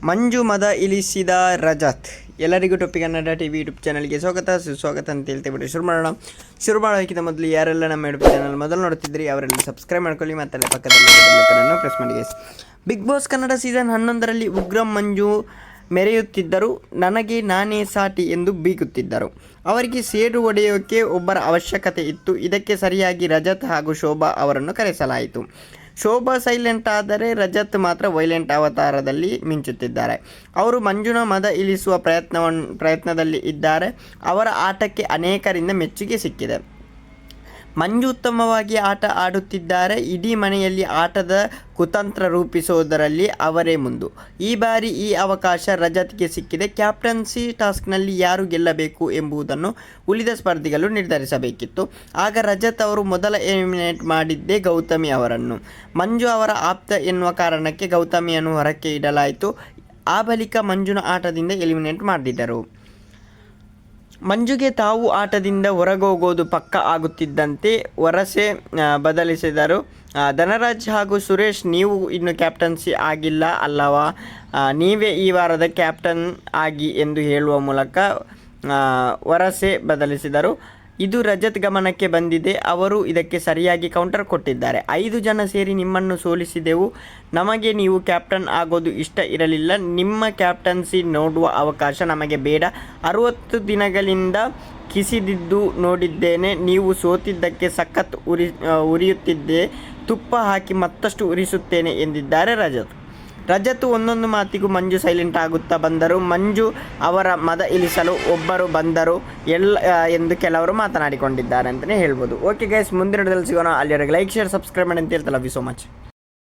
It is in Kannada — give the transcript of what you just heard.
ಮಂಜು ಮದ ಇಳಿಸಿದ ರಜತ್. ಎಲ್ಲರಿಗೂ ಟೊಪ್ಪಿ ಕನ್ನಡ ಟಿವಿ ಯೂಟ್ಯೂಬ್ ಚಾನಲ್ಗೆ ಸುಸ್ವಾಗತ ಅಂತ ಹೇಳ್ತೇವೆ. ಶುರು ಮಾಡೋಕ್ಕಿಂತ ಮೊದಲು ಯಾರೆಲ್ಲ ನಮ್ಮ ಯೂಟ್ಯೂಬ್ ಚಾನಲ್ ಮೊದಲು ನೋಡ್ತಿದ್ರಿ ಅವರೆಲ್ಲ ಸಬ್ಸ್ಕ್ರೈಬ್ ಮಾಡ್ಕೊಳ್ಳಿ ಮತ್ತು ಪಕ್ಕದಲ್ಲಿ ಬೆಲ್ಲೈಕನ್ ಪ್ರೆಸ್ ಮಾಡಿ. ಬಿಗ್ ಬಾಸ್ ಕನ್ನಡ ಸೀಸನ್ 11ರಲ್ಲಿ ಉಗ್ರಂ ಮಂಜು ಮೆರೆಯುತ್ತಿದ್ದರು. ನನಗೆ ನಾನೇ ಸಾಟಿ ಎಂದು ಬೀಗುತ್ತಿದ್ದರು. ಅವರಿಗೆ ಸೇಡು ಹೊಡೆಯೋಕ್ಕೆ ಒಬ್ಬರ ಅವಶ್ಯಕತೆ ಇತ್ತು. ಇದಕ್ಕೆ ಸರಿಯಾಗಿ ರಜತ್ ಹಾಗೂ ಶೋಭಾ ಅವರನ್ನು ಕರೆಸಲಾಯಿತು. ಶೋಭಾ ಸೈಲೆಂಟ್ ಆದರೆ ರಜತ್ ಮಾತ್ರ ವೈಲೆಂಟ್ ಅವತಾರದಲ್ಲಿ ಮಿಂಚುತ್ತಿದ್ದಾರೆ. ಅವರು ಮಂಜುನ ಮದ ಇಳಿಸುವ ಪ್ರಯತ್ನದಲ್ಲಿ ಇದ್ದಾರೆ. ಅವರ ಆಟಕ್ಕೆ ಅನೇಕರಿಂದ ಮೆಚ್ಚುಗೆ ಸಿಕ್ಕಿದೆ. ಮಂಜು ಉತ್ತಮವಾಗಿ ಆಟ ಆಡುತ್ತಿದ್ದಾರೆ. ಇಡೀ ಮನೆಯಲ್ಲಿ ಆಟದ ಕುತಂತ್ರ ರೂಪಿಸೋದರಲ್ಲಿ ಅವರೇ ಮುಂದು. ಈ ಬಾರಿ ಈ ಅವಕಾಶ ರಜತ್ಗೆ ಸಿಕ್ಕಿದೆ. ಕ್ಯಾಪ್ಟನ್ಸಿ ಟಾಸ್ಕ್ನಲ್ಲಿ ಯಾರು ಗೆಲ್ಲಬೇಕು ಎಂಬುದನ್ನು ಉಳಿದ ಸ್ಪರ್ಧಿಗಳು ನಿರ್ಧರಿಸಬೇಕಿತ್ತು. ಆಗ ರಜತ್ ಅವರು ಮೊದಲ ಎಲಿಮಿನೇಟ್ ಮಾಡಿದ್ದೇ ಗೌತಮಿ ಅವರನ್ನು. ಮಂಜು ಅವರ ಆಪ್ತ ಎನ್ನುವ ಕಾರಣಕ್ಕೆ ಗೌತಮಿಯನ್ನು ಹೊರಕ್ಕೆ ಇಡಲಾಯಿತು. ಆ ಬಳಿಕ ಮಂಜುನ ಆಟದಿಂದ ಎಲಿಮಿನೇಟ್ ಮಾಡಿದರು. ಮಂಜುಗೆ ತಾವು ಆಟದಿಂದ ಹೊರಗೋಗೋದು ಪಕ್ಕ ಆಗುತ್ತಿದ್ದಂತೆ ವರಸೆ ಬದಲಿಸಿದರು. ಧನರಾಜ್ ಹಾಗೂ ಸುರೇಶ್, ನೀವು ಇನ್ನು ಕ್ಯಾಪ್ಟನ್ಸಿ ಆಗಿಲ್ಲ ಅಲ್ಲವಾ, ನೀವೇ ಈ ವಾರದ ಕ್ಯಾಪ್ಟನ್ ಆಗಿ ಎಂದು ಹೇಳುವ ಮೂಲಕ ವರಸೆ ಬದಲಿಸಿದರು. ಇದು ರಜತ್ ಗಮನಕ್ಕೆ ಬಂದಿದೆ. ಅವರು ಇದಕ್ಕೆ ಸರಿಯಾಗಿ ಕೌಂಟರ್ ಕೊಟ್ಟಿದ್ದಾರೆ. 5 ಜನ ಸೇರಿ ನಿಮ್ಮನ್ನು ಸೋಲಿಸಿದೆವು. ನಮಗೆ ನೀವು ಕ್ಯಾಪ್ಟನ್ ಆಗೋದು ಇಷ್ಟ ಇರಲಿಲ್ಲ. ನಿಮ್ಮ ಕ್ಯಾಪ್ಟನ್ಸಿ ನೋಡುವ ಅವಕಾಶ ನಮಗೆ ಬೇಡ. 60 ದಿನಗಳಿಂದ ಕಿಸಿದಿದ್ದು ನೋಡಿದ್ದೇನೆ. ನೀವು ಸೋತಿದ್ದಕ್ಕೆ ಸಖತ್ ಉರಿಯುತ್ತಿದ್ದೆ. ತುಪ್ಪ ಹಾಕಿ ಮತ್ತಷ್ಟು ಉರಿಸುತ್ತೇನೆ ಎಂದಿದ್ದಾರೆ ರಜತ್ ಒಂದೊಂದು ಮಾತಿಗೂ ಮಂಜು ಸೈಲೆಂಟ್ ಆಗುತ್ತಾ ಬಂದರು. ಮಂಜು ಅವರ ಮದ ಇಳಿಸಲು ಒಬ್ಬರು ಬಂದರು ಎಂದು ಕೆಲವರು ಮಾತನಾಡಿಕೊಂಡಿದ್ದಾರೆ ಅಂತಲೇ ಹೇಳ್ಬೋದು. ಓಕೆ ಗೈಸ್, ಮುಂದಿನ ವಿಡಿಯೋದಲ್ಲಿ ಸಿಗೋಣ. ಅಲ್ಲಿವರೆಗೆ ಲೈಕ್, ಶೇರ್, ಸಬ್ಸ್ಕ್ರೈಬ್ ಮಾಡಿ ಅಂತ ಹೇಳ್ತಾ ಲವ್ ಯು ಸೋ ಮಚ್.